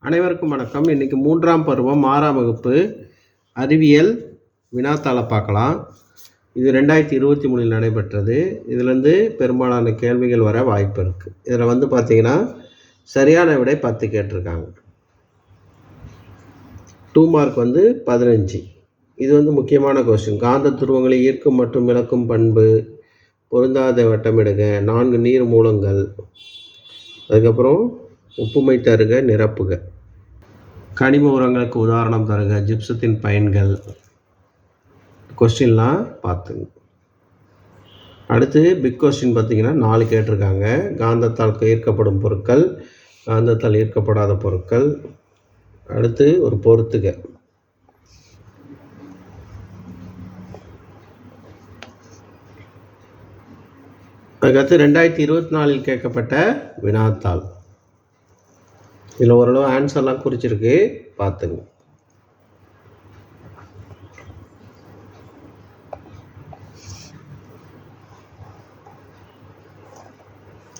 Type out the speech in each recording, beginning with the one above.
அனைவருக்கும் வணக்கம். இன்றைக்கி 3ஆம் பருவம் 6ஆம் வகுப்பு அறிவியல் வினாத்தாளை பார்க்கலாம். இது 2023 நடைபெற்றது. இதுலேருந்து பெரும்பாலான கேள்விகள் வர வாய்ப்பு இருக்குது. இதில் பார்த்திங்கன்னா சரியான விடை 10 கேட்டிருக்காங்க. 2 மார்க் 15. இது முக்கியமான கொஸ்டின். காந்த துருவங்களை ஈர்க்கும் மற்றும் விலக்கும் பண்பு, பொருந்தாத வட்டமிடுக, 4 நீர் மூலங்கள், அதுக்கப்புறம் ஒப்புமை தருக, நிரப்புக, கனிம உரங்களுக்கு உதாரணம் தருக, ஜிப்சத்தின் பயன்கள். கொஸ்டின்லாம் பார்த்துங்க. அடுத்து பிக் கொஸ்டின் பார்த்திங்கன்னா 4 கேட்டிருக்காங்க. காந்தத்தால் ஈர்க்கப்படும் பொருட்கள், காந்தத்தால் ஈர்க்கப்படாத பொருட்கள், அடுத்து ஒரு பொறுத்துக. அதுக்கடுத்து 2024 கேட்கப்பட்ட வினாத்தாள். இதில் ஓரளவு ஆன்சர்லாம் குறிச்சிருக்கு, பார்த்துங்க.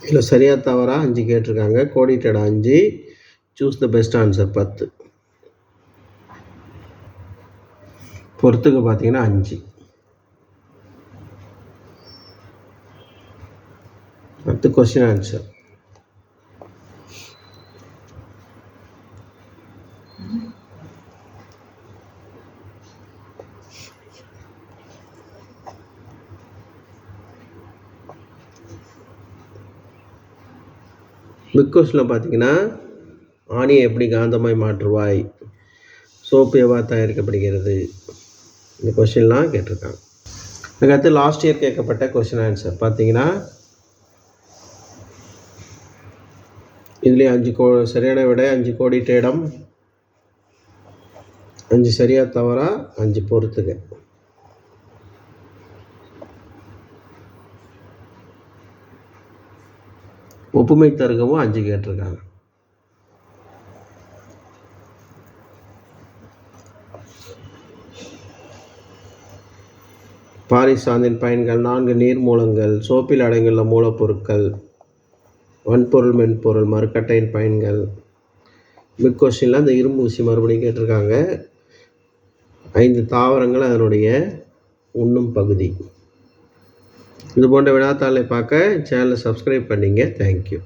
இதில் சரியாக தவறா 5 கேட்டிருக்காங்க. கோடிட்டட் 5, சூஸ் த பெஸ்ட் ஆன்சர் 10. பொறுத்துக்கு பார்த்தீங்கன்னா 5. அடுத்து கொஸ்டின் ஆன்சர். பிக் கொஸ்டினில் பார்த்தீங்கன்னா ஆணியை எப்படி காந்தமாய் மாற்றுவாய், சோப்பு எவ்வாறு தயாரிக்கப்படுகிறது, இந்த கொஸ்டின்லாம் கேட்டிருக்காங்க. அதுக்கடுத்து லாஸ்ட் இயர் கேட்கப்பட்ட கொஸ்டின் ஆன்சர் பார்த்தீங்கன்னா இதுலேயே 5 சரியான விட, 5 கோடிட்ட இடம், 5 சரியாக தவறா, 5 பொறுத்துக. ஒப்புமை தருகவும் 5 கேட்டிருக்காங்க. பாரிஸ் சாந்தின் பயன்கள், 4 நீர் மூலங்கள், சோப்பில் அடங்கியுள்ள மூலப்பொருட்கள், வன்பொருள் மென்பொருள், மறுக்கட்டையின் பயன்கள். பிக் கொஸ்டினில் அந்த இரும்பு ஊசி மறுபடியும் கேட்டிருக்காங்க. 5 தாவரங்கள் அதனுடைய உண்ணும் பகுதி. இது போன்ற வினாத்தாளை பார்க்க சேனலை சப்ஸ்கிரைப் பண்ணிங்க. தேங்க்யூ.